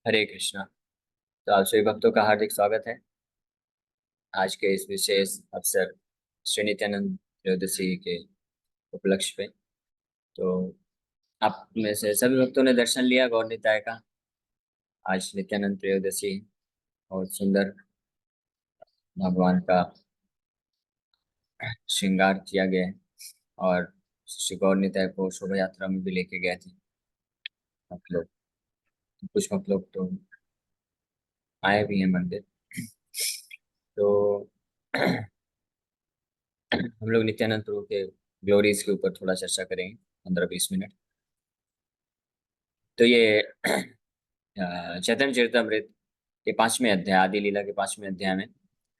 हरे कृष्णा। तो आप सभी भक्तों का हार्दिक स्वागत है आज के इस विशेष अवसर श्री नित्यानंद त्रयोदशी के उपलक्ष्य पे। तो आप में से सभी भक्तों ने दर्शन लिया गौर निताय का। आज नित्यानंद त्रयोदशी है। बहुत सुंदर भगवान का श्रृंगार किया गया है और श्री गौर निताय को शोभा यात्रा में भी लेके गए थे आप लोग। कुछ भक्त लोग तो आए भी हैं मंदिर। तो हम लोग नित्यानंद प्रभु के ग्लोरीज के ऊपर थोड़ा चर्चा करेंगे 15-20 मिनट। तो ये चैतन्य चरितमृत के 5वें अध्याय, आदि लीला के 5वें अध्याय में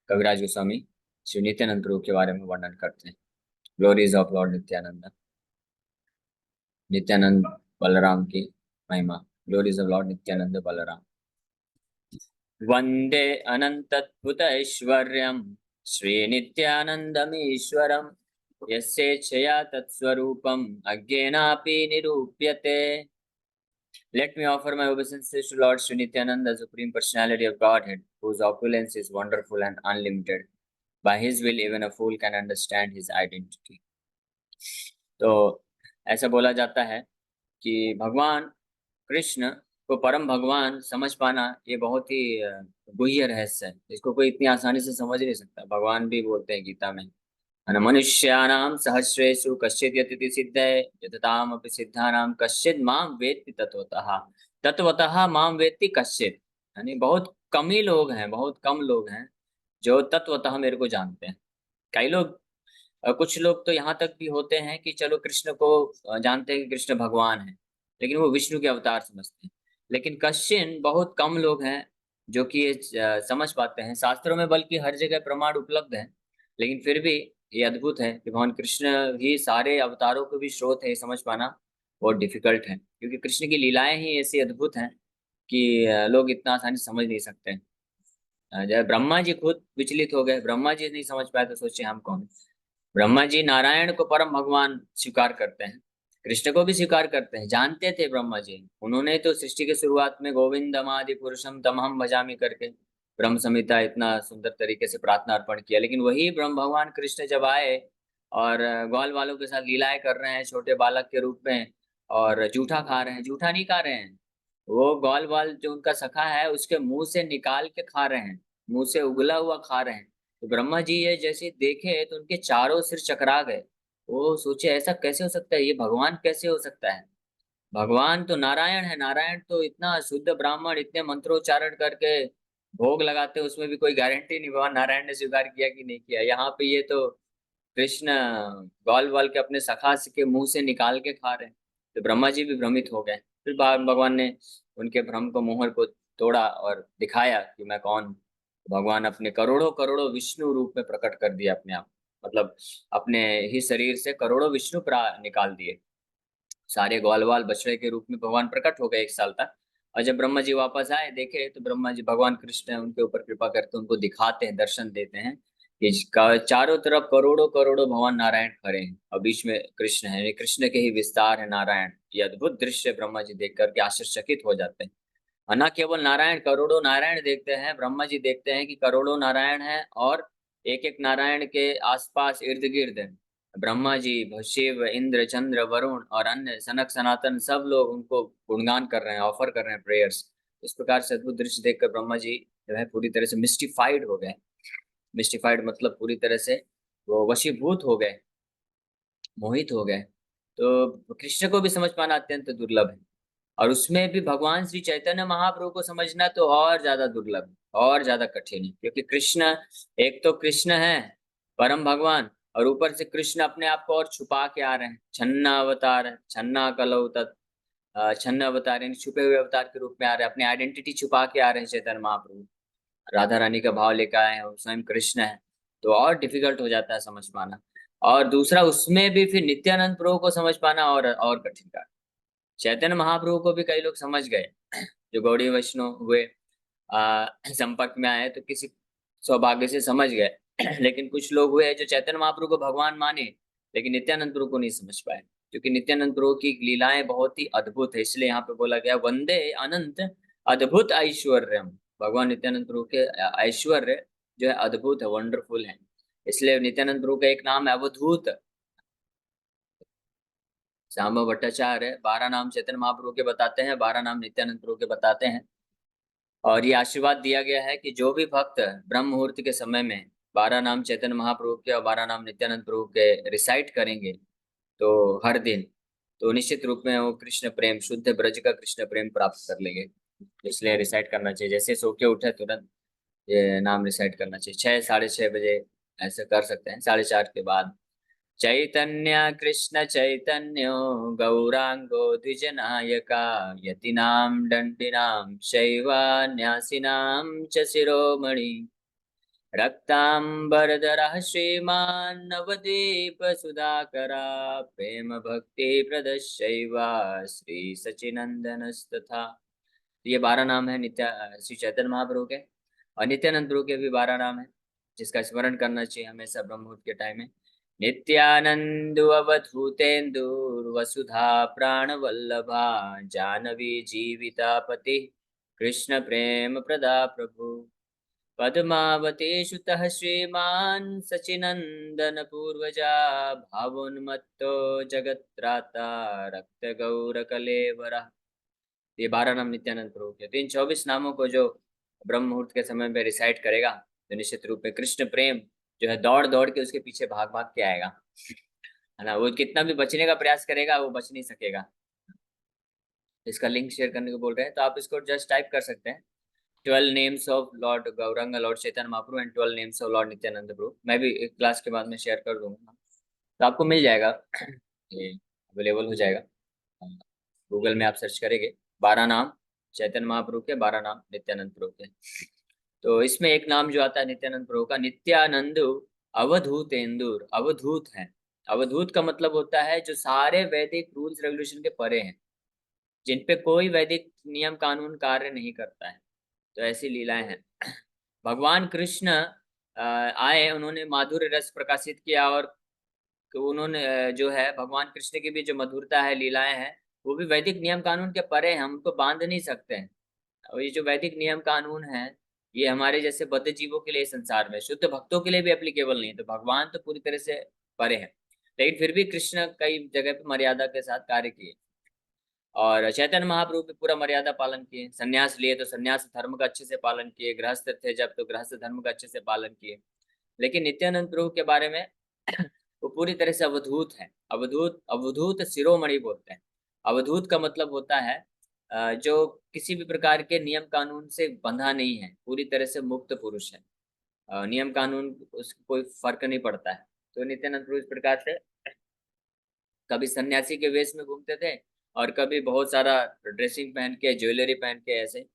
कविराज गोस्वामी श्री नित्यानंद प्रभु के बारे में वर्णन करते हैं। Glories of lord Nityananda, Nityananda Balaram की महिमा। Glories of lord Nityananda Balaram. वंदे अनंतद्भुत ऐश्वर्यम श्री नित्यानंदमीश्वरम यस्येच्छया तत्स्वरूपम अज्ञेनापि निरूप्यते। Let me offer my obeisances to Lord Sri Nityananda, the Supreme Personality of Godhead, whose opulence is wonderful and unlimited. By His will, even a fool can understand His identity. तो ऐसा बोला जाता है कि भगवान कृष्ण को परम भगवान समझ पाना ये बहुत ही गुह्य रहस्य है। इसको कोई इतनी आसानी से समझ नहीं सकता। भगवान भी बोलते हैं गीता में, मनुष्याणां सहस्रेषु कश्चित् यतिति सिद्धये यततामपि सिद्धानां कश्चित् मां वेत्ति तत्वतः। तत्वतः मां वेत्ति कश्चित्, यानी बहुत कम ही लोग हैं, बहुत कम लोग हैं जो तत्वतः मेरे को जानते हैं। कई लोग, कुछ लोग तो यहाँ तक भी होते हैं कि चलो कृष्ण को जानते हैं कि कृष्ण भगवान है, लेकिन वो विष्णु के अवतार समझते हैं। लेकिन कश्चिन, बहुत कम लोग हैं जो कि ये समझ पाते हैं। शास्त्रों में बल्कि हर जगह प्रमाण उपलब्ध है, लेकिन फिर भी ये अद्भुत है कि भगवान कृष्ण ही सारे अवतारों को भी स्रोत है। ये समझ पाना बहुत डिफिकल्ट है, क्योंकि कृष्ण की लीलाएं ही ऐसी अद्भुत हैं कि लोग इतना आसानी से समझ नहीं सकते हैं। जब ब्रह्मा जी खुद विचलित हो गए, ब्रह्मा जी नहीं समझ पाए तो सोचिए हम कौन। ब्रह्मा जी नारायण को परम भगवान स्वीकार करते हैं, कृष्ण को भी स्वीकार करते हैं, जानते थे ब्रह्मा जी। उन्होंने तो सृष्टि के शुरुआत में गोविंदम आदि पुरुषम तमहम भजामि करके ब्रह्म संहिता इतना सुंदर तरीके से प्रार्थना अर्पण किया। लेकिन वही ब्रह्म भगवान कृष्ण जब आए और ग्वाल वालों के साथ लीलाएं कर रहे हैं छोटे बालक के रूप में, और जूठा खा रहे हैं, जूठा नहीं खा रहे हैं, वो ग्वाल वाल जो उनका सखा है उसके मुंह से निकाल के खा रहे हैं, मुंह से उगला हुआ खा रहे हैं। तो ब्रह्मा जी ये जैसे देखे तो उनके चारों सिर चकरा गए। वो सोचे ऐसा कैसे हो सकता है, ये भगवान कैसे हो सकता है। भगवान तो नारायण है, नारायण तो इतना शुद्ध ब्राह्मण, इतने मंत्रोच्चारण करके भोग लगाते, उसमें भी कोई गारंटी नहीं भगवान नारायण ने स्वीकार किया कि नहीं किया। यहाँ पे ये तो कृष्ण ग्वाल वाल के अपने सखा के मुंह से निकाल के खा रहे हैं। तो ब्रह्मा जी भी भ्रमित हो गए। फिर भगवान ने उनके भ्रम को, मोहर को तोड़ा और दिखाया कि मैं कौन हूँ। भगवान अपने करोड़ों करोड़ों विष्णु रूप में प्रकट कर दिया अपने आप, मतलब अपने ही शरीर से करोड़ों विष्णु निकाल दिए। सारे ग्वाल वाल बछड़े के रूप में भगवान प्रकट हो गए 1 साल तक। और जब ब्रह्मा जी वापस आए, देखे तो ब्रह्मा जी, भगवान कृष्ण उनके ऊपर कृपा करके उनको दिखाते हैं, दर्शन देते हैं कि चारों तरफ करोड़ों करोड़ों भगवान नारायण खड़े हैं और बीच में कृष्ण है, ये कृष्ण के ही विस्तार है नारायण। ये अद्भुत दृश्य ब्रह्मा जी देख करके आश्चर्यचकित हो जाते हैं। और न केवल नारायण, करोड़ों नारायण देखते हैं, ब्रह्मा जी देखते हैं कि करोड़ों नारायण हैं और एक एक नारायण के आसपास इर्द गिर्द ब्रह्मा जी, शिव, इंद्र, चंद्र, वरुण और अन्य सनक सनातन सब लोग उनको गुणगान कर रहे हैं, ऑफर कर रहे हैं प्रेयर्स। इस प्रकार से अद्भुत दृश्य देखकर ब्रह्मा जी जो है पूरी तरह से मिस्टिफाइड हो गए। मिस्टिफाइड मतलब पूरी तरह से वो वशीभूत हो गए, मोहित हो गए। तो कृष्ण को भी समझ पाना अत्यंत दुर्लभ है, और उसमें भी भगवान श्री चैतन्य महाप्रभु को समझना तो और ज्यादा दुर्लभ है, और ज्यादा कठिन है। क्योंकि कृष्ण, एक तो कृष्ण है परम भगवान, और ऊपर से कृष्ण अपने आप को और छुपा के आ रहे हैं। छन्ना अवतार है, छन्ना कलौ तत्, छन्न अवतार यानी छुपे हुए अवतार के रूप में आ रहे हैं, अपनी आइडेंटिटी छुपा के आ रहे हैं चैतन्य महाप्रभु। राधा रानी का भाव लेकर आए हैं, वो स्वयं कृष्ण है। तो और डिफिकल्ट हो जाता है समझ पाना। और दूसरा, उसमें भी फिर नित्यानंद प्रभु को समझ पाना और कठिन का। चैतन्य महाप्रभु को भी कई लोग समझ गए जो गौड़ी वैष्णव हुए, संपर्क में आए तो किसी सौभाग्य से समझ गए लेकिन कुछ लोग हुए जो चैतन्य महाप्रभु को भगवान माने लेकिन नित्यानंद प्रभु को नहीं समझ पाए, क्योंकि नित्यानंद प्रभु की लीलाएं बहुत ही अद्भुत है। इसलिए यहाँ पे बोला गया वंदे अनंत अद्भुत ऐश्वर्यम, भगवान नित्यानंद प्रभु के ऐश्वर्य जो है अद्भुत है, वंडरफुल है। इसलिए नित्यानंद प्रभु का एक नाम है अवधूत। श्याम भट्टाचार्य 12 नाम चैतन्य महाप्रभु के बताते हैं, 12 नाम नित्यानंद प्रभु के बताते हैं। और ये आशीर्वाद दिया गया है कि जो भी भक्त ब्रह्म मुहूर्त के समय में 12 नाम चैतन्य महाप्रभु के और 12 नाम नित्यानंद प्रभु के रिसाइट करेंगे तो हर दिन, तो निश्चित रूप में वो कृष्ण प्रेम, शुद्ध ब्रज का कृष्ण प्रेम प्राप्त कर लेंगे। इसलिए रिसाइट करना चाहिए, जैसे सो के उठे तुरंत ये नाम रिसाइट करना चाहिए। 6 साढ़े 6 बजे ऐसे कर सकते हैं, 4:30 के बाद। चैतन्य कृष्ण चैतन्यो गौरांगो द्विजनायका यतीनां दण्डिनां शैवान्यासिनां च शिरोमणि रक्तांबरधरः श्रीमान् नवद्वीप सुधाकरा प्रेम भक्ति प्रदशैव श्री सचिनंदनस्तथा। ये 12 नाम है नित्य श्री चैतन्य महाप्रभु के, और नित्यानंद प्रभु के भी 12 नाम है, जिसका स्मरण करना चाहिए हमेशा ब्रह्म मुहूर्त के टाइम में। नित्यानंदु अवधूतेन्दुर् वसुधा प्राणवल्लभा जानवी जीवितापति कृष्ण प्रेम प्रदा प्रभु पद्मावती सुतः श्रीमान् सचिनंदन पूर्वजा भावोन्मत्तो जगत्राता रक्त गौर कलेवरा। ये 12 नाम नित्यानंद प्रभु के। तो इन 24 नामों को जो ब्रह्म मुहूर्त के समय में रिसाइट करेगा तो निश्चित रूप में कृष्ण प्रेम जो है दौड़ दौड़ के उसके पीछे भाग भाग के आएगा, है ना। वो कितना भी बचने का प्रयास करेगा वो बच नहीं सकेगा। इसका लिंक शेयर करने को बोल रहे हैं, तो आप इसको जस्ट टाइप कर सकते हैं, 12 names of lord Gauranga, lord Chaitanya Mahaprabhu and 12 names of lord Nityananda Prabhu. मैं भी एक क्लास के बाद में शेयर कर दूंगा, तो आपको मिल जाएगा, ये अवेलेबल हो जाएगा। गूगल में आप सर्च करेंगे 12 नाम चैतन्य महाप्रभु के, 12 नाम नित्यानंद प्रभु के। तो इसमें एक नाम जो आता है नित्यानंद प्रभु का, नित्यानंद अवधूतेन्दुर, अवधूत है। अवधूत का मतलब होता है जो सारे वैदिक रूल्स रेगुलेशन के परे हैं, जिन पे कोई वैदिक नियम कानून कार्य नहीं करता है। तो ऐसी लीलाएं हैं। भगवान कृष्ण आए, उन्होंने माधुर्य रस प्रकाशित किया, और उन्होंने जो है भगवान कृष्ण की भी जो मधुरता है, लीलाएं हैं, वो भी वैदिक नियम कानून के परे हैं, हम उनको बांध नहीं सकते हैं। और ये जो वैदिक नियम कानून है, ये हमारे जैसे बद्ध जीवों के लिए संसार में, शुद्ध भक्तों के लिए भी एप्लीकेबल नहीं है। तो भगवान तो पूरी तरह से परे है, लेकिन फिर भी कृष्ण कई जगह पे मर्यादा के साथ कार्य किए, और चैतन्य महाप्रभु भी पूरा मर्यादा पालन किए। संन्यास लिए तो संन्यास धर्म का अच्छे से पालन किए, गृहस्थ थे जब तो गृहस्थ धर्म का अच्छे से पालन किए। लेकिन नित्यानंद प्रभु के बारे में वो पूरी तरह से अवधूत है। अवधूत, अवधूत शिरोमणि बोलते हैं। अवधूत का मतलब होता है जो किसी भी प्रकार के नियम कानून से बंधा नहीं है, पूरी तरह से मुक्त पुरुष है। नियम कानून उसको कोई फर्क नहीं पड़ता है। तो नित्यानंद प्रभु इस प्रकार से कभी सन्यासी के वेश में घूमते थे, और कभी बहुत सारा ड्रेसिंग पहन के, ज्वेलरी पहन के, ऐसे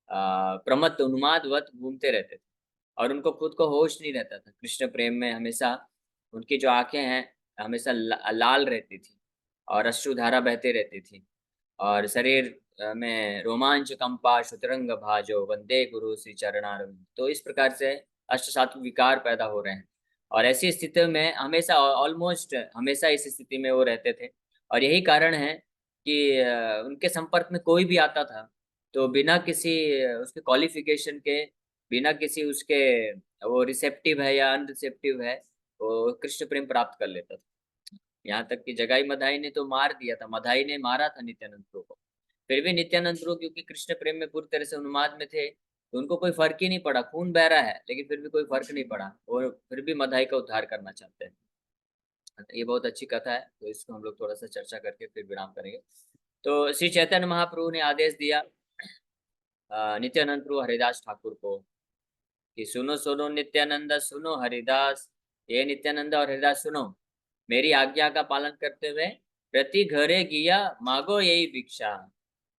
प्रमत्त उन्मादवत घूमते रहते थे, और उनको खुद को होश नहीं रहता था कृष्ण प्रेम में। हमेशा उनकी जो आंखें हैं हमेशा लाल रहती थी, और अश्रुधारा बहती रहती थी, और शरीर में रोमांच कंपा शुतरंग भाजो वंदे गुरु श्री चरणारविंद। तो इस प्रकार से अष्ट सात्विक विकार पैदा हो रहे हैं, और ऐसी स्थिति में हमेशा, ऑलमोस्ट हमेशा इस स्थिति में वो रहते थे। और यही कारण है कि उनके संपर्क में कोई भी आता था तो बिना किसी उसके क्वालिफिकेशन के, बिना किसी उसके वो रिसेप्टिव है या अनरिसेप्टिव है, वो कृष्ण प्रेम प्राप्त कर लेता था। यहाँ तक कि जगाई मधाई ने तो मार दिया था, मधाई ने मारा था नित्यानंद प्रभु को। फिर भी नित्यानंद प्रभु क्योंकि कृष्ण प्रेम में पूरी तरह से उन्माद में थे, तो उनको कोई फर्क ही नहीं पड़ा। खून बह रहा है लेकिन फिर भी कोई फर्क नहीं पड़ा, और फिर भी मधाई का उद्धार करना चाहते हैं। ये बहुत अच्छी कथा है, तो इसको हम लोग थोड़ा सा चर्चा करके फिर विराम करेंगे। तो श्री चैतन्य महाप्रभु ने आदेश दिया नित्यानंद प्रभु हरिदास ठाकुर को कि सुनो सुनो नित्यानंद सुनो हरिदास, ये नित्यानंद और हरिदास सुनो, मेरी आज्ञा का पालन करते हुए प्रति घरे गिया मांगो यही भिक्षा।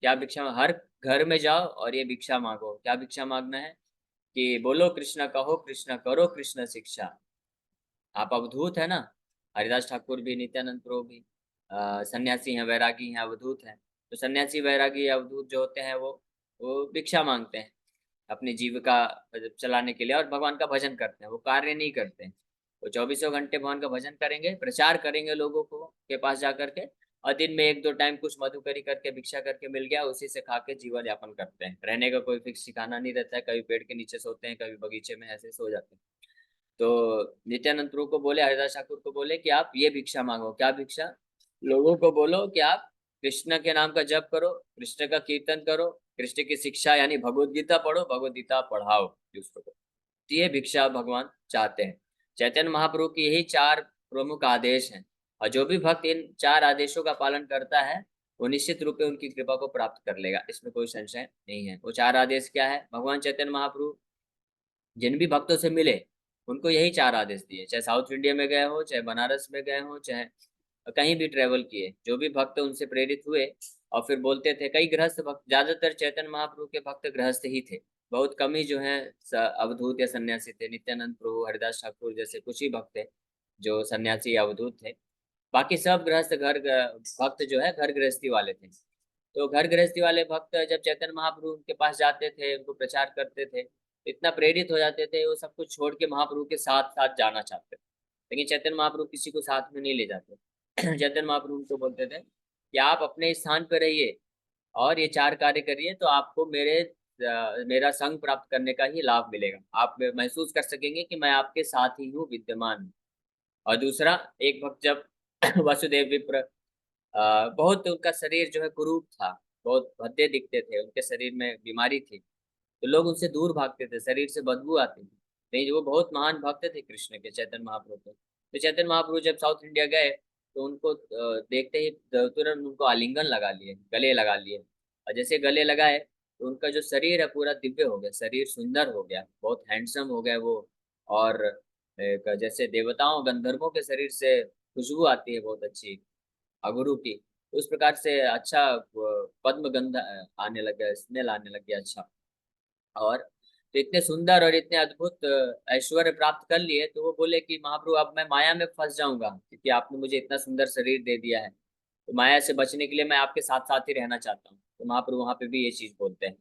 क्या भिक्षा? हर घर में जाओ और ये भिक्षा मांगो। क्या भिक्षा मांगना है? कि बोलो कृष्ण कहो कृष्ण करो कृष्ण शिक्षा। आप अवधूत है ना, हरिदास ठाकुर भी, नित्यानंद प्रभु भी सन्यासी हैं, वैरागी हैं, अवधूत हैं। तो सन्यासी वैरागी अवधूत जो होते हैं वो भिक्षा मांगते हैं अपनी जीविका चलाने के लिए, और भगवान का भजन करते हैं। वो कार्य नहीं करते हैं, वो 24 घंटे भगवान का भजन करेंगे, प्रचार करेंगे लोगों को के पास जा करके, और दिन में 1-2 टाइम कुछ मधुकरी करके भिक्षा करके मिल गया, उसी से खा के जीवन यापन करते हैं। रहने का कोई फिक्स ठिकाना नहीं रहता है, कभी पेड़ के नीचे सोते हैं, कभी बगीचे में ऐसे सो जाते हैं। तो नित्यानंद प्रभु को बोले, हरिदास ठाकुर को बोले कि आप ये भिक्षा मांगो। क्या भिक्षा? लोगों को बोलो कि आप कृष्ण के नाम का जप करो, कृष्ण का कीर्तन करो, कृष्ण की शिक्षा यानी भगवत गीता पढ़ो, भगवत गीता पढ़ाओ दूसरों को। तो ये भिक्षा भगवान चाहते हैं। चैतन्य महाप्रभु की यही 4 प्रमुख आदेश हैं, और जो भी भक्त इन 4 आदेशों का पालन करता है वो निश्चित रूप से उनकी कृपा को प्राप्त कर लेगा, इसमें कोई संशय नहीं है। वो 4 आदेश क्या है? भगवान चैतन्य महाप्रभु जिन भी भक्तों से मिले उनको यही 4 आदेश दिए, चाहे साउथ इंडिया में गए हो, चाहे बनारस में गए हो, चाहे कहीं भी ट्रेवल किए, जो भी भक्त उनसे प्रेरित हुए और फिर बोलते थे। कई गृहस्थ भक्त, ज्यादातर चैतन्य महाप्रभु के भक्त गृहस्थ ही थे, बहुत कम ही जो है अवधूत या सन्यासी थे। नित्यानंद प्रभु, हरिदास ठाकुर जैसे कुछ ही भक्त थे जो सन्यासी या अवधूत थे, बाकी सब गृहस्थ भक्त जो है घर गृहस्थी वाले थे। तो घर गृहस्थी वाले भक्त जब चैतन्य महाप्रभु उनके पास जाते थे, उनको प्रचार करते थे, इतना प्रेरित हो जाते थे, वो सब कुछ छोड़ के महाप्रभु के साथ साथ जाना चाहते थे। लेकिन चैतन्य महाप्रभु किसी को साथ में नहीं ले जाते। चैतन्य महाप्रभु उनको बोलते थे कि आप अपने स्थान पर रहिए और ये 4 कार्य करिए, तो आपको मेरा संग प्राप्त करने का ही लाभ मिलेगा। आप महसूस कर सकेंगे कि मैं आपके साथ ही हूँ, विद्यमान हूँ। और दूसरा, एक भक्त जब वसुदेव विप्र, बहुत उनका शरीर जो है कुरूप था, बहुत भद्दे दिखते थे, उनके शरीर में बीमारी थी, तो लोग उनसे दूर भागते थे, शरीर से बदबू आती थी। नहीं, वो बहुत महान भक्त थे कृष्ण के, चैतन्य महाप्रभु के। तो चैतन्य महाप्रभु जब साउथ इंडिया गए तो उनको देखते ही तुरंत उनको आलिंगन लगा लिए, गले लगा लिए। और जैसे गले लगाए तो उनका जो शरीर है पूरा दिव्य हो गया, शरीर सुंदर हो गया, बहुत हैंडसम हो गए वो। और जैसे देवताओं गंधर्वों के शरीर से खुशबू आती है बहुत अच्छी, अगुरु की, उस प्रकार से अच्छा पद्म गंध आने लग गया, स्मेल आने लग गया अच्छा। और तो इतने सुंदर और इतने अद्भुत ऐश्वर्य प्राप्त कर लिए, तो वो बोले कि महाप्रभु अब मैं माया में फंस जाऊंगा, क्योंकि आपने मुझे इतना सुंदर शरीर दे दिया है, तो माया से बचने के लिए मैं आपके साथ साथ ही रहना चाहता हूँ। तो महाप्रभु वहां पे भी ये चीज बोलते हैं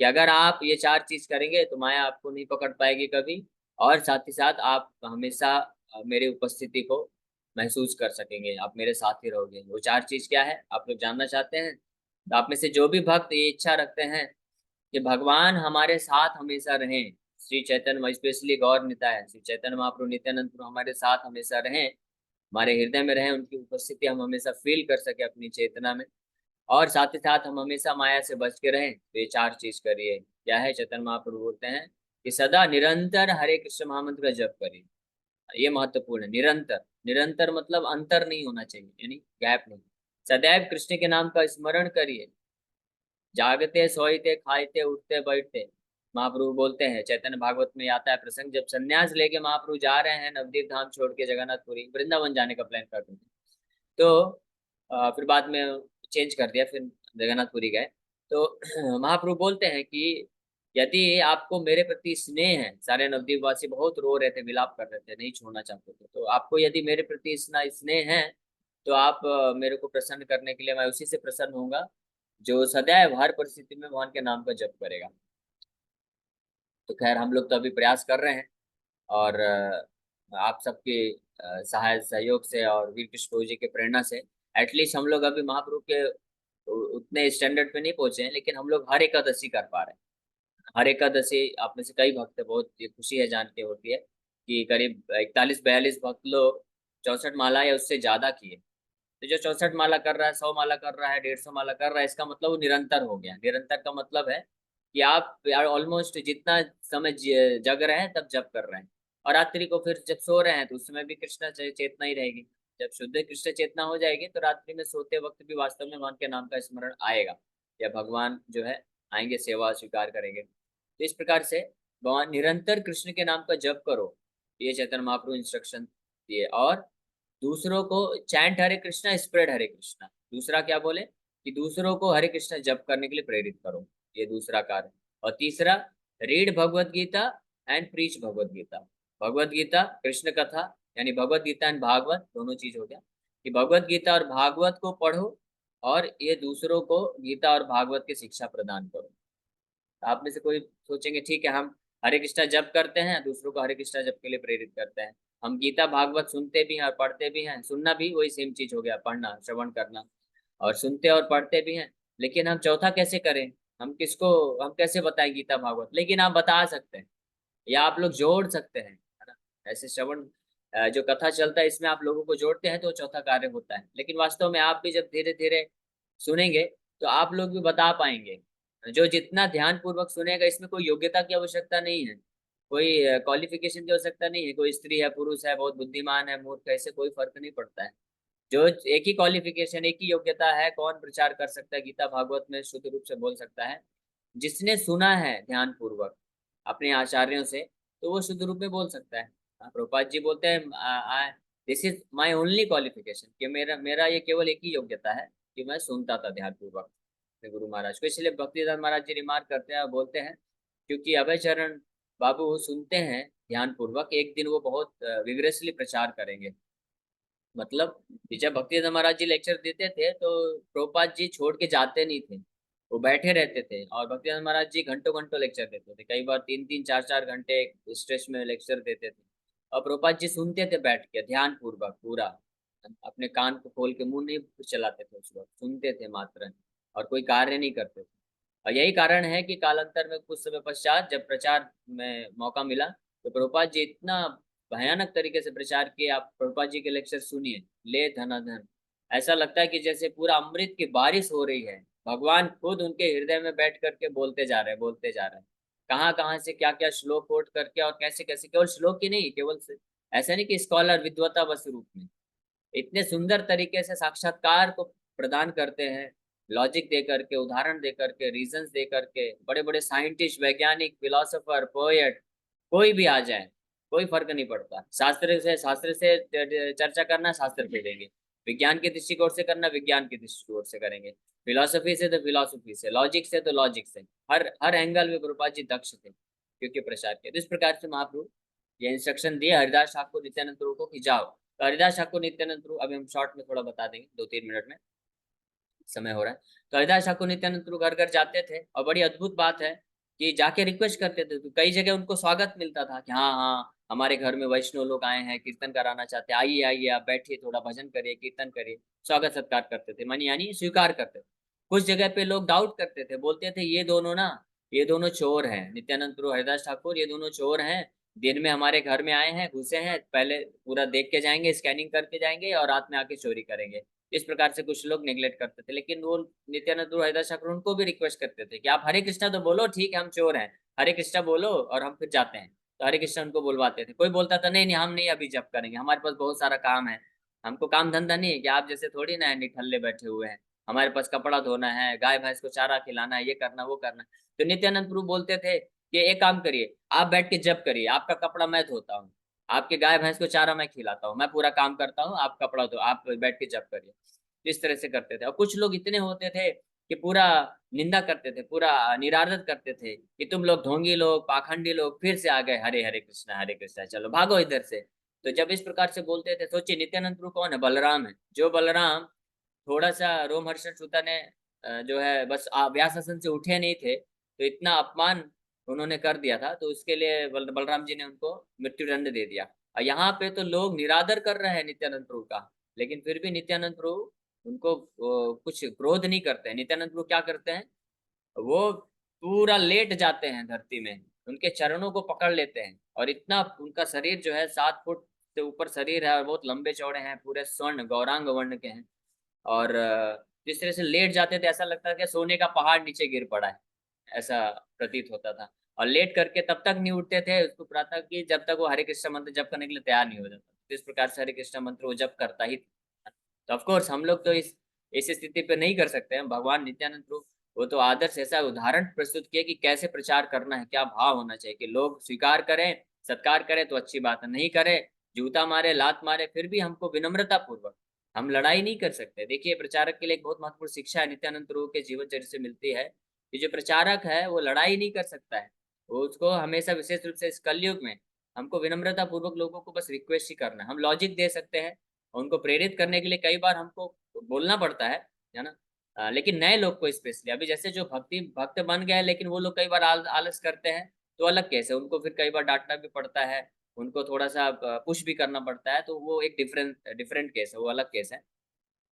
कि अगर आप ये 4 चीज करेंगे तो माया आपको नहीं पकड़ पाएगी कभी, और साथ ही साथ आप हमेशा मेरी उपस्थिति को महसूस कर सकेंगे, आप मेरे साथ ही रहोगे। वो 4 चीज क्या है आप लोग जानना चाहते हैं? तो आप में से जो भी भक्त ये इच्छा रखते हैं कि भगवान हमारे साथ हमेशा रहें, श्री चैतन्य स्पेशली गौर निताय श्री चैतन्य महाप्रभु नित्यानंद प्रभु हमारे साथ हमेशा रहें, हमारे हृदय में रहें, उनकी उपस्थिति हम हमेशा फील कर सके अपनी चेतना में, और साथ ही साथ हम हमेशा माया से बच के रहें। तो ये 4 चीज करिए। क्या है? चैतन्य महाप्रभु बोलते हैं कि सदा निरंतर हरे कृष्ण महामंत्र का जप करिए। ये महत्वपूर्ण है, निरंतर। निरंतर मतलब अंतर नहीं होना चाहिए, यानी गैप नहीं। सदैव कृष्ण के नाम का स्मरण करिए, जागते सोते खाते उठते बैठते। महाप्रभु बोलते हैं, चैतन्य भागवत में आता है प्रसंग, जब संन्यास लेके महाप्रभु जा रहे हैं नवदीप धाम छोड़ के जगन्नाथपुरी वृंदावन जाने का प्लान कर रहे थे। तो फिर बाद में चेंज कर दिया, फिर जगन्नाथपुरी गए। तो महाप्रभु बोलते हैं कि यदि आपको मेरे प्रति स्नेह है, सारे नवदीप वासी बहुत रो रहे थे, विलाप कर रहे थे, नहीं छोड़ना चाहते थे, तो आपको यदि मेरे प्रति इतना स्नेह है तो आप मेरे को प्रसन्न करने के लिए, मैं उसी से प्रसन्न होऊंगा जो सदैव हर परिस्थिति में भगवान के नाम का जप करेगा। तो खैर हम लोग तो अभी प्रयास कर रहे हैं, और आप सबके सहाय सहयोग से और वीर कृष्ण प्रभु जी के प्रेरणा से एटलीस्ट हम लोग अभी महाप्रभु के उतने स्टैंडर्ड पे नहीं पहुंचे हैं, लेकिन हम लोग हर एकादशी कर पा रहे हैं। हर एकादशी आप में से कई भक्त है, बहुत ये खुशी है जान के होती है कि करीब 41-42 भक्त लोग 64 माला या उससे ज्यादा किए। तो जो 64 माला कर रहा है, 100 माला कर रहा है, 150 माला कर रहा है, इसका मतलब वो निरंतर हो गया। निरंतर का मतलब है कि आप यार ऑलमोस्ट जितना समय जग रहे हैं तब जप कर रहे हैं, और रात्रि को फिर जब सो रहे हैं तो उस समय भी कृष्ण चेतना ही रहेगी। जब शुद्ध कृष्ण चेतना हो जाएगी तो रात्रि में सोते वक्त भी वास्तव में भगवान के नाम का स्मरण आएगा, या भगवान जो है आएंगे, सेवा स्वीकार करेंगे। तो इस प्रकार से भगवान निरंतर कृष्ण के नाम का जप करो, ये चैतन्य महाप्रभु इंस्ट्रक्शन दिए। और दूसरों को चैंट हरे कृष्णा, स्प्रेड हरे कृष्णा। दूसरा क्या बोले कि दूसरों को हरे कृष्णा जप करने के लिए प्रेरित करो, ये दूसरा कार्य। और तीसरा, read Bhagavad Gita and preach Bhagavad Gita. Bhagavad Gita Krishna कथा, यानी भगवत गीता एंड भागवत दोनों चीज हो गया, कि भगवत गीता और भागवत को पढ़ो और ये दूसरों को गीता और भागवत की शिक्षा प्रदान करो। आप में से कोई सोचेंगे ठीक है, हम हरे कृष्णा जप करते हैं, दूसरों को हरे कृष्णा जप के लिए प्रेरित करते हैं। हम गीता भागवत सुनते भी हैं और पढ़ते भी हैं, सुनना भी वही सेम चीज हो गया, पढ़ना श्रवण करना। और सुनते और पढ़ते भी हैं, लेकिन हम चौथा कैसे करें? हम कैसे बताएं गीता भागवत? लेकिन आप बता सकते हैं, या आप लोग जोड़ सकते हैं, है ना? ऐसे श्रवण जो कथा चलता है इसमें आप लोगों को जोड़ते हैं तो चौथा कार्य होता है। लेकिन वास्तव में आप भी जब धीरे धीरे सुनेंगे तो आप लोग भी बता पाएंगे। जो जितना ध्यान पूर्वक सुनेगा, इसमें कोई योग्यता की आवश्यकता नहीं है, कोई क्वालिफिकेशन की आवश्यकता नहीं है, कोई स्त्री है पुरुष है, बहुत बुद्धिमान है मूर्ख है, इससे कोई फर्क नहीं पड़ता है। जो एक ही क्वालिफिकेशन, एक ही योग्यता है, कौन प्रचार कर सकता है गीता भागवत में शुद्ध रूप से बोल सकता है? जिसने सुना है ध्यान पूर्वक अपने आचार्यों से, तो वो शुद्ध रूप में बोल सकता है। प्रभुपाद जी बोलते हैं, this is my only qualification, कि मेरा मेरा ये केवल एक ही योग्यता है कि मैं सुनता था ध्यान पूर्वक अपने गुरु महाराज को। इसलिए भक्तिदास महाराज जी रिमार्क करते हैं और बोलते हैं, क्योंकि अभय चरण बाबू सुनते हैं ध्यान पूर्वक, एक दिन वो बहुत विग्रेसली प्रचार करेंगे। मतलब कि जब भक्तिदास महाराज जी लेक्चर देते थे तो प्रभुपाद जी छोड़ के जाते नहीं थे, वो बैठे रहते थे। और भक्तिदास महाराज जी घंटों घंटों लेक्चर देते थे, कई बार 3 3 4 4 घंटे स्ट्रेच में लेक्चर देते थे। और प्रभुपाद जी सुनते थे बैठ के ध्यान पूर्वक पूरा, अपने कान को खोल के मुंह नहीं चलाते थे, उस वक्त सुनते थे मात्र, और कोई कार्य नहीं करते थे। और यही कारण है कि कालांतर में कुछ समय पश्चात जब प्रचार में मौका मिला, तो प्रभुपाद जी इतना भयानक तरीके से प्रचार किए। आप प्रभुपाद जी के लेक्चर सुनिए, ले धनाधन, ऐसा लगता है कि जैसे पूरा अमृत की बारिश हो रही है। भगवान खुद उनके हृदय में बैठ करके बोलते जा रहे हैं, बोलते जा रहे हैं, कहाँ कहाँ से क्या क्या श्लोक कोट करके, और कैसे कैसे, केवल श्लोक ही नहीं, केवल ऐसा नहीं कि स्कॉलर विद्वता बस रूप में, इतने सुंदर तरीके से साक्षात्कार को प्रदान करते हैं, लॉजिक दे करके, उदाहरण दे करके, रीजंस दे करके। बड़े बड़े साइंटिस्ट, वैज्ञानिक, फिलोसोफर, पोएट, कोई भी आ जाए, कोई फर्क नहीं पड़ता। शास्त्र से चर्चा करना, शास्त्र पे देंगे। विज्ञान के दृष्टिकोण से करना, विज्ञान के दृष्टिकोण से करेंगे। फिलोसफी से तो फिलोसफी से, लॉजिक से तो लॉजिक से, हर हर एंगल में गुरुपाद जी दक्ष थे, क्योंकि प्रचार किया। तो इस प्रकार से महाप्रभु ये इंस्ट्रक्शन दिए हरिदास ठाकुर नित्यानंद प्रभु को कि जाओ। तो हरिदास ठाकुर नित्यानंद प्रभु, अभी हम शॉर्ट में थोड़ा बता देंगे, 2 3 मिनट में, समय हो रहा है। तो हरिदास ठाकुर नित्यानंद प्रभु घर घर जाते थे, और बड़ी अद्भुत बात है कि जाके रिक्वेस्ट करते थे, तो कई जगह उनको स्वागत मिलता था कि हाँ हाँ, हमारे घर में वैष्णव लोग आए हैं, कीर्तन कराना चाहते हैं, आइए आइए, आप बैठिए, थोड़ा भजन करिए, कीर्तन करिए। स्वागत सत्कार करते थे, मानी यानी स्वीकार करते थे। कुछ जगह पे लोग डाउट करते थे, बोलते थे ये दोनों ना, ये दोनों चोर हैं, नित्यानंद प्रभु, हरिदास ठाकुर, ये दोनों चोर हैं। दिन में हमारे घर में आए हैं, घुसे हैं, पहले पूरा देख के जाएंगे, स्कैनिंग करके जाएंगे, और रात में आके चोरी करेंगे। इस प्रकार से कुछ लोग नेग्लेक्ट करते थे। लेकिन वो नित्यानंद प्रभु, हरिदास ठाकुर उनको भी रिक्वेस्ट करते थे कि आप हरे कृष्णा तो बोलो, ठीक है हम चोर हैं, हरे कृष्णा बोलो और हम फिर जाते हैं। तो हरे कृष्णा उनको बुलवाते थे। कोई बोलता था नहीं नहीं, हम नहीं अभी जप करेंगे, हमारे पास बहुत सारा काम है, हमको काम धंधा नहीं है कि आप जैसे थोड़ी ना है निठल्ले बैठे हुए हैं, हमारे पास कपड़ा धोना है, गाय भैंस को चारा खिलाना है, ये करना वो करना। तो नित्यानंद प्रभु बोलते थे कि एक काम करिए, आप बैठ के जप करिए, आपका कपड़ा मैं धोता हूँ, आपके गाय भैंस को चारा मैं खिलाता हूँ, मैं पूरा काम करता हूँ, आप कपड़ा धो, आप बैठ के जप करिए। इस तरह से करते थे। और कुछ लोग इतने होते थे कि पूरा निंदा करते थे, पूरा निरादर करते थे कि तुम लोग ढोंगी लोग, पाखंडी लोग, फिर से आ गए, हरे हरे कृष्णा, चलो भागो इधर से। तो जब इस प्रकार से बोलते थे, सोचिए नित्यानंद प्रभु कौन है? बलराम है। जो बलराम थोड़ा सा रोमहर्षण छूता ने जो है बस व्यासासन से उठे नहीं थे, तो इतना अपमान उन्होंने कर दिया था, तो उसके लिए बलराम जी ने उनको मृत्यु दंड दे दिया। और यहाँ पे तो लोग निरादर कर रहे हैं नित्यानंद प्रभु का, लेकिन फिर भी नित्यानंद प्रभु उनको कुछ क्रोध नहीं करते हैं। नित्यानंद प्रभु क्या करते हैं, वो पूरा लेट जाते हैं धरती में, उनके चरणों को पकड़ लेते हैं। और इतना उनका शरीर जो है 7 फुट से ऊपर शरीर है, और बहुत लंबे चौड़े हैं, पूरे स्वर्ण गौरांग वर्ण के हैं। और जिस तरह से लेट जाते थे, ऐसा लगता था कि सोने का पहाड़ नीचे गिर पड़ा है, ऐसा प्रतीत होता था। और लेट करके तब तक नहीं उठते थे उसको प्रातः की, जब तक वो हरे कृष्ण मंत्र जप करने के लिए तैयार नहीं हो जाता। तो इस प्रकार से हरे कृष्ण मंत्र वो जप करता ही था। तो ऑफकोर्स हम लोग तो इस स्थिति पे नहीं कर सकते हैं। भगवान नित्यानंद प्रभु, वो तो आदर्श ऐसा उदाहरण प्रस्तुत किया कि कैसे प्रचार करना है, क्या भाव होना चाहिए, कि लोग स्वीकार करें, सत्कार करें तो अच्छी बात है, नहीं करे, जूता मारे, लात मारे, फिर भी हमको विनम्रता पूर्वक, हम लड़ाई नहीं कर सकते। देखिए प्रचारक के लिए एक बहुत महत्वपूर्ण शिक्षा है नित्यानंद प्रभु के जीवन चरित्र से मिलती है कि जो प्रचारक है वो लड़ाई नहीं कर सकता है। वो उसको हमेशा, विशेष रूप से इस कलयुग में, हमको विनम्रता पूर्वक लोगों को बस रिक्वेस्ट ही करना है। हम लॉजिक दे सकते हैं, उनको प्रेरित करने के लिए कई बार हमको बोलना पड़ता है ना? लेकिन नए लोग को स्पेशली, अभी जैसे जो भक्त बन गए लेकिन वो लोग कई बार आलस करते हैं, तो अलग केस है, उनको फिर कई बार डांटना भी पड़ता है, उनको थोड़ा सा पुश भी करना पड़ता है, तो वो एक डिफरेंट डिफरेंट केस है, वो अलग केस है।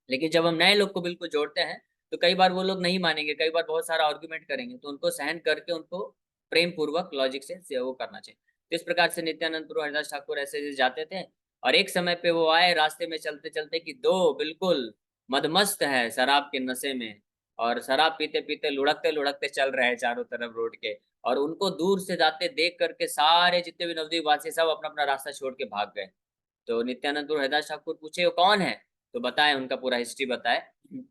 लेकिन जब हम नए लोग को बिल्कुल जोड़ते हैं तो कई बार वो लोग नहीं मानेंगे, कई बार बहुत सारा आर्गुमेंट करेंगे, तो उनको सहन करके उनको प्रेम पूर्वक लॉजिक से वो करना चाहिए। तो इस प्रकार से नित्यानंद प्रभु हरिदास ठाकुर ऐसे ऐसे जाते थे। और एक समय पे वो आए रास्ते में चलते चलते कि दो बिल्कुल मदमस्त है शराब के नशे में, और शराब पीते पीते लुढ़कते लुढ़कते चल रहे हैं चारों तरफ रोड के। और उनको दूर से जाते देख करके सारे जितने भी नवद्वीप वासी सब अपना अपना रास्ता छोड़ के भाग गए। तो नित्यानंद प्रभु हरिदास ठाकुर पूछे वो कौन है, तो बताए उनका पूरा हिस्ट्री बताए,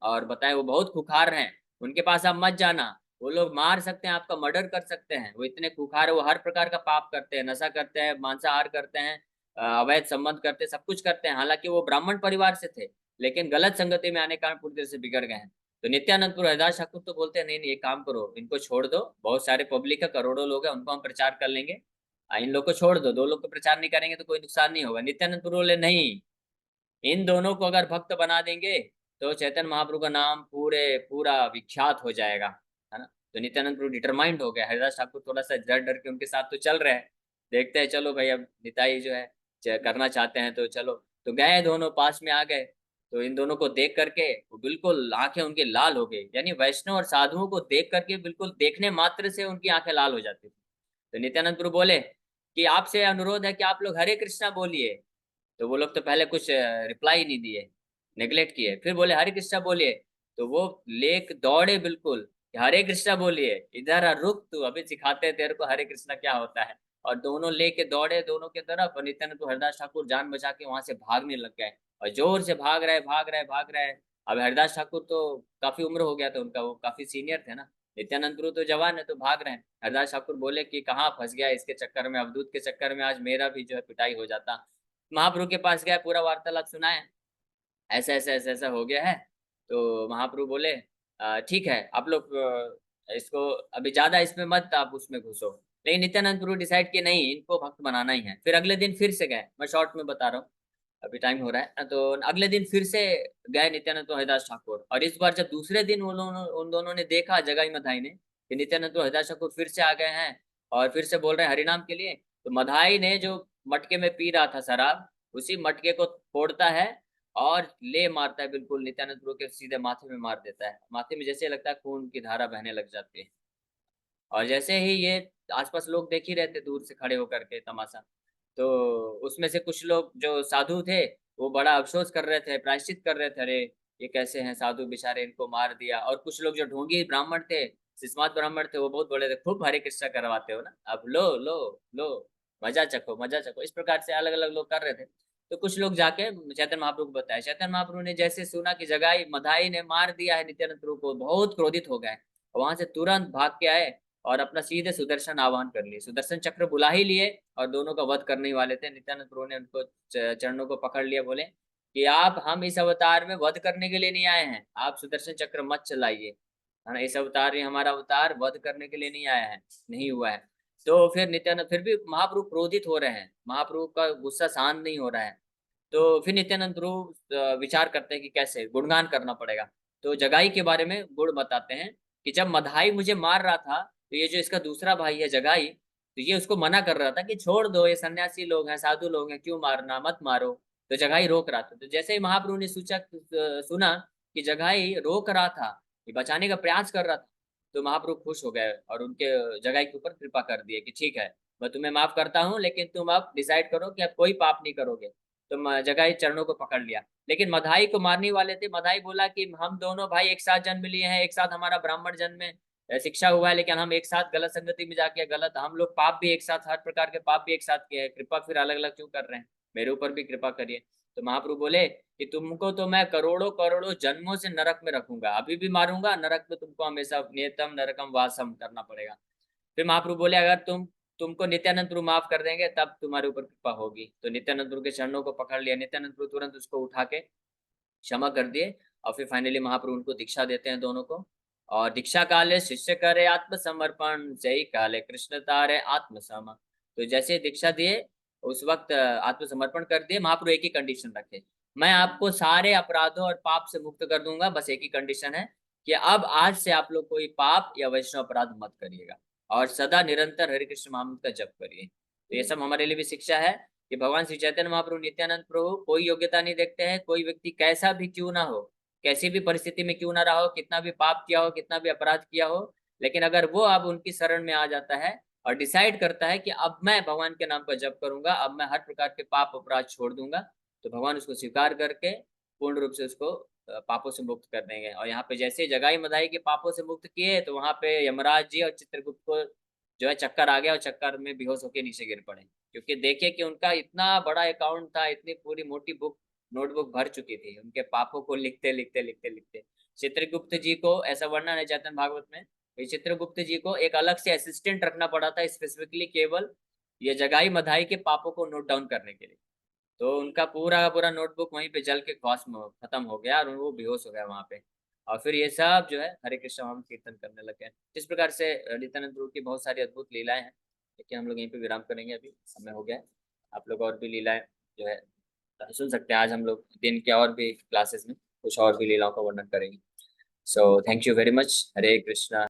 और बताए वो बहुत खुखार हैं, उनके पास आप मत जाना, वो लोग मार सकते हैं, आपका मर्डर कर सकते हैं, वो इतने खुखार है, वो हर प्रकार का पाप करते हैं, नशा करते हैं, मांसाहार करते हैं, अवैध संबंध करते हैं, सब कुछ करते हैं। हालांकि वो ब्राह्मण परिवार से थे, लेकिन गलत संगति में आने के कारण पूरी तरह से बिगड़ गए हैं। तो नित्यानंद प्रभु हरिदास ठाकुर तो बोलते हैं नहीं नहीं, एक काम करो, इनको छोड़ दो, बहुत सारे पब्लिक है, करोड़ों लोग हैं, उनको हम प्रचार कर लेंगे। इन लोग को छोड़ दो, दो लोग को प्रचार नहीं करेंगे तो कोई नुकसान नहीं होगा। नित्यानंद प्रभु बोले नहीं, इन दोनों को अगर भक्त बना देंगे तो चैतन्य महाप्रभु का नाम पूरे पूरा विख्यात हो जाएगा, है ना। तो नित्यानंद प्रभु डिटरमाइंड हो गया, हरिदास ठाकुर थोड़ा सा डर डर के उनके साथ तो चल रहे हैं, देखते हैं चलो भाई, अब निताई जो है करना चाहते हैं तो चलो। तो गए दोनों, पास में आ गए, तो इन दोनों को देख करके वो बिल्कुल आंखें उनकी लाल हो गई, यानी वैष्णव और साधुओं को देख करके बिल्कुल देखने मात्र से उनकी आंखें लाल हो जाती थी। तो नित्यानंद प्रभु बोले कि आपसे अनुरोध है कि आप लोग हरे कृष्णा बोलिए। तो वो लोग तो पहले कुछ रिप्लाई नहीं दिए, नेग्लेक्ट किए, फिर बोले हरे कृष्णा बोलिए। तो वो लेक दौड़े बिल्कुल कि हरे कृष्णा बोलिए, इधर आ, रुक, तू अभी सिखाते हैं तेरे को हरे कृष्णा क्या होता है। और दोनों लेके दौड़े दोनों के तरफ, और नित्यानंद तो हरिदास ठाकुर जान बचा के वहां से भागने लग गए, और जोर से भाग रहे भाग रहे भाग रहे। अब हरिदास ठाकुर तो काफी उम्र हो गया था उनका, वो काफी सीनियर थे ना, नित्यानंद गुरु तो जवान है, तो भाग रहे हैं। हरिदास ठाकुर बोले कि कहाँ फंस गया इसके चक्कर में, अवधूत के चक्कर में आज मेरा भी जो है पिटाई हो जाता। महाप्रभु के पास गया, पूरा वार्तालाप सुनाया, ऐसा ऐसा ऐसा ऐसा हो गया है। तो महाप्रभु बोले ठीक है आप लोग इसको अभी ज्यादा इसमें मत आप उसमें घुसो। लेकिन नित्यानंद प्रभु डिसाइड किए नहीं, इनको भक्त बनाना ही है। फिर अगले दिन फिर से गए, मैं शॉर्ट में बता रहा हूँ, अभी टाइम हो रहा है। तो अगले दिन फिर से गए नित्यानंद तो हरिदास ठाकुर, और इस बार जब दूसरे दिन उन दोनों ने देखा, जगाई मधाई ने, कि नित्यानंद तो हरिदास ठाकुर फिर से आ गए हैं और फिर से बोल रहे हैं हरिनाम के लिए। तो मधाई ने जो मटके में पी रहा था शराब, उसी मटके को फोड़ता है और ले मारता है, बिल्कुल नित्यानंद प्रभु के सीधे माथे में मार देता है। माथे में जैसे लगता है खून की धारा बहने लग जाती है। और जैसे ही ये, आसपास लोग देख ही रहे थे दूर से खड़े होकर के तमाशा, तो उसमें से कुछ लोग जो साधु थे वो बड़ा अफसोस कर रहे थे, प्रायश्चित कर रहे थे, अरे ये कैसे हैं साधु बेचारे, इनको मार दिया। और कुछ लोग जो ढोंगी ब्राह्मण थे, सिस्मात ब्राह्मण थे, वो बहुत बड़े थे, खूब हरे कृष्णा करवाते हो ना, अब लो लो लो, मजा चखो मजा चखो, इस प्रकार से अलग अलग लोग कर रहे थे। तो कुछ लोग जाके चैतन्य महाप्रभु को बताया, चैतन्य महाप्रभु ने जैसे सुना कि जगाई मधाई ने मार दिया है नित्यानंद प्रभु को, बहुत क्रोधित हो गए, वहां से तुरंत भाग के आए और अपना सीधे सुदर्शन आह्वान कर लिए, सुदर्शन चक्र बुला ही लिए, और दोनों का वध करने ही वाले थे। नित्यानंद प्रभु ने उनको चरणों को पकड़ लिया, बोले कि आप हम इस अवतार में वध करने के लिए नहीं आए हैं, आप सुदर्शन चक्र मत चलाइए, है ना, इस अवतार, ये हमारा अवतार वध करने के लिए नहीं आया है, नहीं हुआ है। तो फिर नित्यानंद, फिर भी महाप्रभु क्रोधित हो रहे हैं, महाप्रभु का गुस्सा शांत नहीं हो रहा है। तो फिर नित्यानंद प्रभु विचार करते हैं कि कैसे गुणगान करना पड़ेगा। तो जगाई के बारे में गुण बताते हैं कि जब मधाई मुझे मार रहा था, तो ये जो इसका दूसरा भाई है जगाई, तो ये उसको मना कर रहा था कि छोड़ दो, ये सन्यासी लोग हैं, साधु लोग हैं, क्यों मारना, मत मारो। तो जगाई रोक रहा था। तो जैसे ही महाप्रभु ने सुना कि जगाई रोक रहा था, ये बचाने का प्रयास कर रहा था, तो महाप्रभु खुश हो गए और उनके जगाई के ऊपर कृपा कर दिए कि ठीक है, मैं तुम्हें माफ करता हूँ, लेकिन तुम अब डिसाइड करो कि अब कोई पाप नहीं करोगे। तो जगाई चरणों को पकड़ लिया। लेकिन मधाई को मारने वाले थे, मधाई बोला कि हम दोनों भाई एक साथ जन्म लिए हैं, एक साथ हमारा ब्राह्मण जन्म में शिक्षा हुआ है, लेकिन हम एक साथ गलत संगति में जाके गलत, हम लोग पाप भी एक साथ, हर प्रकार के पाप भी एक साथ किए हैं, कृपा फिर अलग अलग क्यों कर रहे हैं, मेरे ऊपर भी कृपा करिए। तो महाप्रभु बोले कि तुमको तो मैं करोड़ों करोड़ों जन्मों से नरक में रखूंगा, अभी भी मारूंगा, नरक में तुमको हमेशा नियतम नरकम वासम करना पड़ेगा। फिर महाप्रभु बोले अगर तुमको नित्यानंद प्रभु माफ कर देंगे तब तुम्हारे ऊपर कृपा होगी। तो नित्यानंद प्रभु के चरणों को पकड़ लिया, नित्यानंद प्रभु तुरंत उसको उठा के क्षमा कर दिए। और फिर फाइनली महाप्रभु उनको दीक्षा देते हैं दोनों को। और दीक्षा काले शिष्य करे आत्मसमर्पण, जय काले कृष्ण तारे आत्मसम। तो जैसे दीक्षा दिए उस वक्त आत्मसमर्पण कर दिए। महाप्रभु एक ही कंडीशन रखे, मैं आपको सारे अपराधों और पाप से मुक्त कर दूंगा, बस एक ही कंडीशन है कि अब आज से आप लोग कोई पाप या वैष्णव अपराध मत करिएगा, और सदा निरंतर हरे कृष्ण महामंत्र का जप करिए। तो ये सब हमारे लिए भी शिक्षा है कि भगवान श्री चैतन्य महाप्रभु नित्यानंद प्रभु कोई योग्यता नहीं देखते हैं, कोई व्यक्ति कैसा भी क्यों ना हो, कैसी भी परिस्थिति में क्यों ना रहा हो, कितना भी पाप किया हो, कितना भी अपराध किया हो, लेकिन अगर वो अब उनकी शरण में आ जाता है और डिसाइड करता है कि अब मैं भगवान के नाम का जप करूंगा, अब मैं हर प्रकार के पाप अपराध छोड़ दूंगा, तो भगवान उसको स्वीकार करके पूर्ण रूप से उसको पापों से मुक्त कर देंगे। और यहाँ पे जैसे जगाई मधाई के पापों से मुक्त किए, तो वहां पे यमराज जी और चित्रगुप्त को जो है चक्कर आ गया, और चक्कर में बेहोश होकर नीचे गिर पड़े, क्योंकि देखिए कि उनका इतना बड़ा अकाउंट था, इतनी पूरी मोटी बुक नोटबुक भर चुकी थी उनके पापों को लिखते लिखते लिखते लिखते। चित्रगुप्त जी को, ऐसा वर्णन है चैतन्य भागवत में, कि चित्रगुप्त जी को एक अलग से असिस्टेंट रखना पड़ा था स्पेसिफिकली केवल ये जगाई मधाई के पापों को नोट डाउन करने के लिए। तो उनका पूरा का पूरा नोटबुक वहीं पे जल के खत्म हो गया और वो बेहोश हो गया वहां पे। और फिर ये सब जो है हरे कृष्ण हम कीर्तन करने लगे। इस प्रकार से नित्यानंद प्रभु की बहुत सारी अद्भुत लीलाएं हैं, लेकिन हम लोग यहीं पे विराम करेंगे, अभी समय हो गया है। आप लोग और भी लीलाएं जो है सुन सकते हैं। आज हम लोग दिन के और भी क्लासेस में कुछ और भी लीलाओं का वर्णन करेंगे। So thank you very much. Hare Krishna.